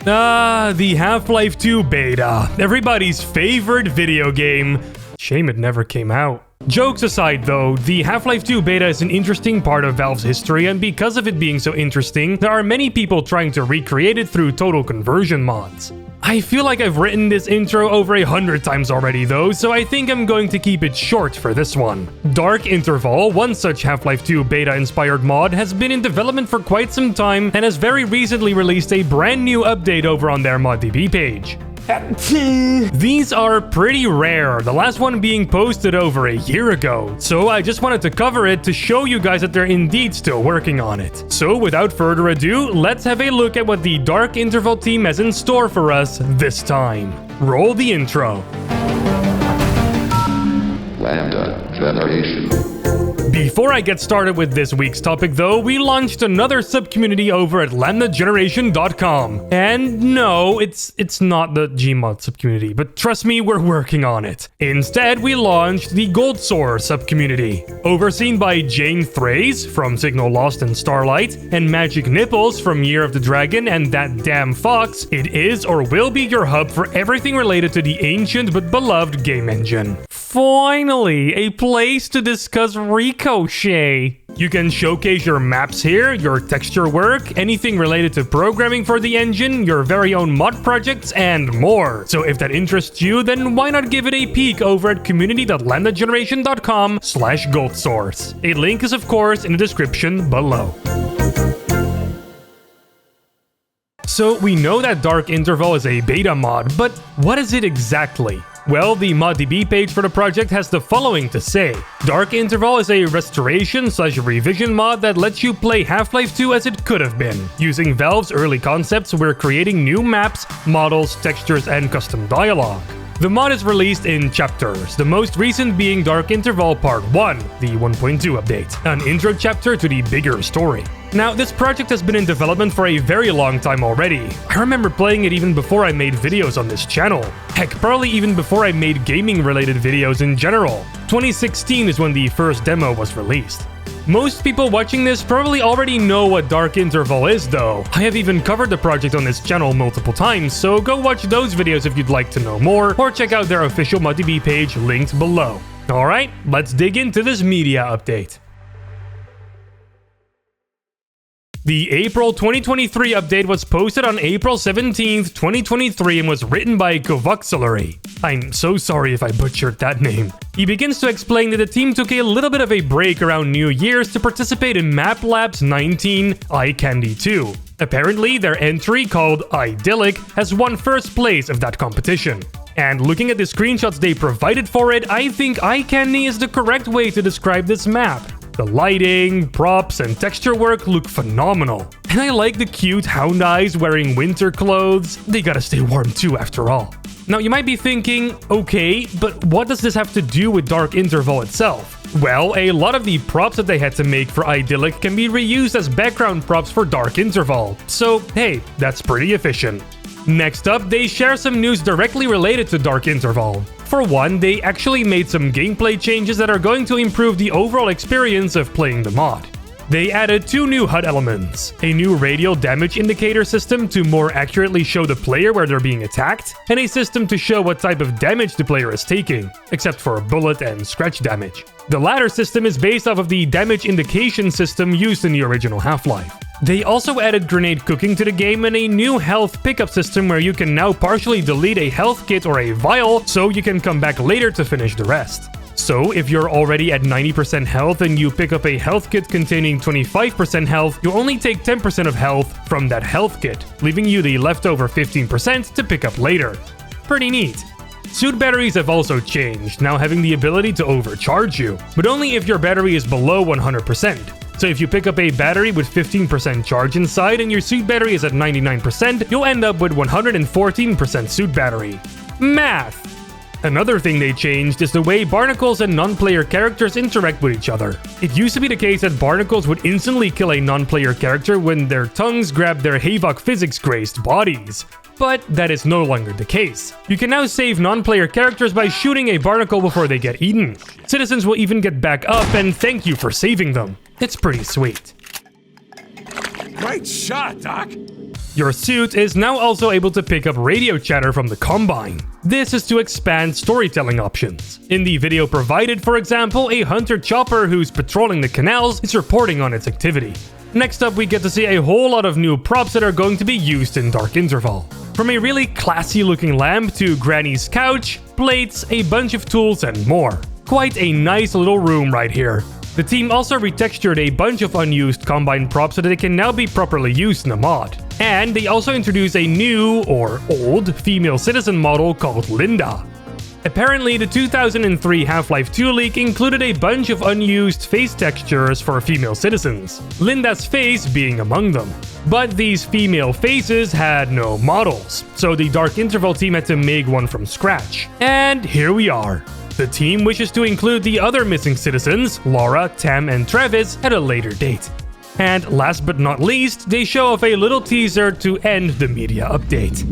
The Half-Life 2 beta. Everybody's favorite video game. Shame it never came out. Jokes aside though, the Half-Life 2 beta is an interesting part of Valve's history, and because of it being so interesting, there are many people trying to recreate it through total conversion mods. I feel like I've written this intro over 100 times already though, so I think I'm going to keep it short for this one. Dark Interval, one such Half-Life 2 beta-inspired mod, has been in development for quite some time and has very recently released a brand new update over on their ModDB page. These are pretty rare, the last one being posted over a year ago, so I just wanted to cover it to show you guys that they're indeed still working on it. So without further ado, let's have a look at what the Dark Interval team has in store for us this time. Roll the intro. LambdaGeneration. Before I get started with this week's topic though, we launched another subcommunity over at LambdaGeneration.com. And no, it's not the Gmod subcommunity, but trust me, we're working on it. Instead, we launched the GoldSrc subcommunity. Overseen by Jane Thrace from Signal Lost and Starlight, and Magic Nipples from Year of the Dragon and That Damn Fox, it is or will be your hub for everything related to the ancient but beloved game engine. Finally, a place to discuss Ricochet. You can showcase your maps here, your texture work, anything related to programming for the engine, your very own mod projects, and more. So if that interests you, then why not give it a peek over at community.lambdageneration.com/GoldSrc. A link is of course in the description below. So we know that Dark Interval is a beta mod, but what is it exactly? Well, the ModDB page for the project has the following to say. Dark Interval is a restoration/revision mod that lets you play Half-Life 2 as it could have been. Using Valve's early concepts, we're creating new maps, models, textures, and custom dialogue. The mod is released in chapters, the most recent being Dark Interval Part 1, the 1.2 update, an intro chapter to the bigger story. Now, this project has been in development for a very long time already. I remember playing it even before I made videos on this channel. Heck, probably even before I made gaming-related videos in general. 2016 is when the first demo was released. Most people watching this probably already know what Dark Interval is though. I have even covered the project on this channel multiple times, so go watch those videos if you'd like to know more, or check out their official ModDB page linked below. Alright, let's dig into this media update. The April 2023 update was posted on April 17th, 2023 and was written by GoldSrc. I'm so sorry if I butchered that name. He begins to explain that the team took a little bit of a break around New Year's to participate in Map Labs 19 Eye Candy 2. Apparently, their entry, called Idyllic, has won first place of that competition. And looking at the screenshots they provided for it, I think Eye Candy is the correct way to describe this map. The lighting, props, and texture work look phenomenal. And I like the cute hound eyes wearing winter clothes. They gotta stay warm too, after all. Now, you might be thinking, okay, but what does this have to do with Dark Interval itself? Well, a lot of the props that they had to make for Idyllic can be reused as background props for Dark Interval. So, hey, that's pretty efficient. Next up, they share some news directly related to Dark Interval. For one, they actually made some gameplay changes that are going to improve the overall experience of playing the mod. They added 2 new HUD elements, a new radial damage indicator system to more accurately show the player where they're being attacked, and a system to show what type of damage the player is taking, except for bullet and scratch damage. The latter system is based off of the damage indication system used in the original Half-Life. They also added grenade cooking to the game and a new health pickup system where you can now partially delete a health kit or a vial so you can come back later to finish the rest. So if you're already at 90% health and you pick up a health kit containing 25% health, you only take 10% of health from that health kit, leaving you the leftover 15% to pick up later. Pretty neat. Suit batteries have also changed, now having the ability to overcharge you, but only if your battery is below 100%. So if you pick up a battery with 15% charge inside and your suit battery is at 99%, you'll end up with 114% suit battery. Math! Another thing they changed is the way barnacles and non-player characters interact with each other. It used to be the case that barnacles would instantly kill a non-player character when their tongues grabbed their Havok physics-graced bodies. But that is no longer the case. You can now save non-player characters by shooting a barnacle before they get eaten. Citizens will even get back up and thank you for saving them. It's pretty sweet. Great shot, Doc! Your suit is now also able to pick up radio chatter from the Combine. This is to expand storytelling options. In the video provided, for example, a hunter chopper who's patrolling the canals is reporting on its activity. Next up, we get to see a whole lot of new props that are going to be used in Dark Interval. From a really classy looking lamp to Granny's couch, plates, a bunch of tools and more. Quite a nice little room right here. The team also retextured a bunch of unused Combine props so that they can now be properly used in the mod. And they also introduced a new, or old, female citizen model called Linda. Apparently, the 2003 Half-Life 2 leak included a bunch of unused face textures for female citizens, Linda's face being among them. But these female faces had no models, so the Dark Interval team had to make one from scratch. And here we are. The team wishes to include the other missing citizens, Laura, Tam, and Travis, at a later date. And last but not least, they show off a little teaser to end the media update.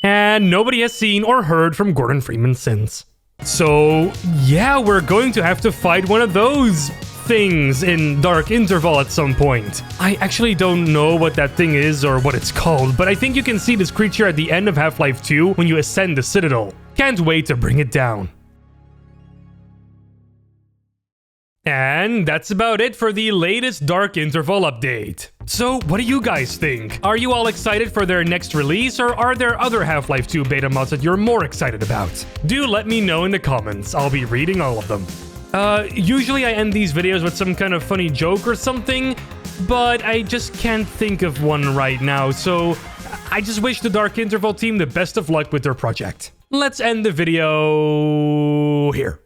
And nobody has seen or heard from Gordon Freeman since. So yeah, we're going to have to fight one of those things in Dark Interval at some point. I actually don't know what that thing is or what it's called, but I think you can see this creature at the end of Half-Life 2 when you ascend the Citadel. Can't wait to bring it down. And that's about it for the latest Dark Interval update. So what do you guys think? Are you all excited for their next release, or are there other Half-Life 2 beta mods that you're more excited about? Do let me know in the comments, I'll be reading all of them. Usually I end these videos with some kind of funny joke or something, but I just can't think of one right now, so I just wish the Dark Interval team the best of luck with their project. Let's end the video here.